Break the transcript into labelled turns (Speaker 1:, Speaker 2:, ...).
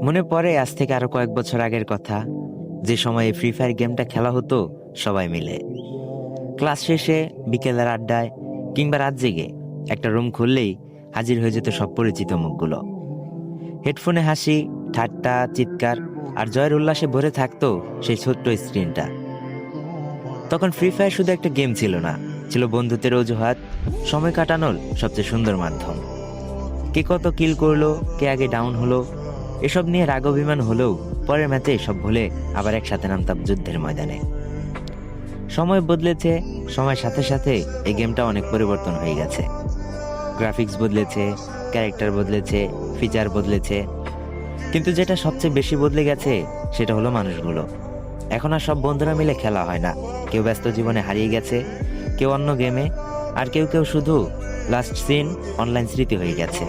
Speaker 1: মনে পড়ে আজ থেকে আরো কয়েক বছর আগের কথা, যে সময়ে ফ্রি ফায়ার গেমটা খেলা হতো সবাই মিলে। ক্লাস শেষে, বিকেলের আড্ডায় কিংবা রাত জেগে একটা রুম খুললেই হাজির হয়ে যেত সব পরিচিত মুখগুলো। হেডফোনে হাসি, ঠাট্টা, চিৎকার আর জয়ের উল্লাসে ভরে থাকতো সেই ছোট্ট স্ক্রিনটা। তখন ফ্রি ফায়ার শুধু একটা গেম ছিল না, ছিল বন্ধুত্বের অজুহাত, সময় কাটানোর সবচেয়ে সুন্দর মাধ্যম। কে কত কিল করলো, কে আগে ডাউন হলো, এসব নিয়ে রাগ অভিমান হলেও পরের ম্যাচে সব ভুলে আবার একসাথে নামতাম যুদ্ধের ময়দানে। সময় বদলেছে, সময়ের সাথে সাথে এই গেমটা অনেক পরিবর্তন হয়ে গেছে। গ্রাফিক্স বদলেছে, ক্যারেক্টার বদলেছে, ফিচার বদলেছে, কিন্তু যেটা সবচেয়ে বেশি বদলে গেছে সেটা হলো মানুষগুলো। এখন আর সব বন্ধুরা মিলে খেলা হয় না। কেউ ব্যস্ত জীবনে হারিয়ে গেছে, কেউ অন্য গেমে, আর কেউ কেউ শুধু লাস্ট সিন অনলাইন স্মৃতি হয়ে গেছে।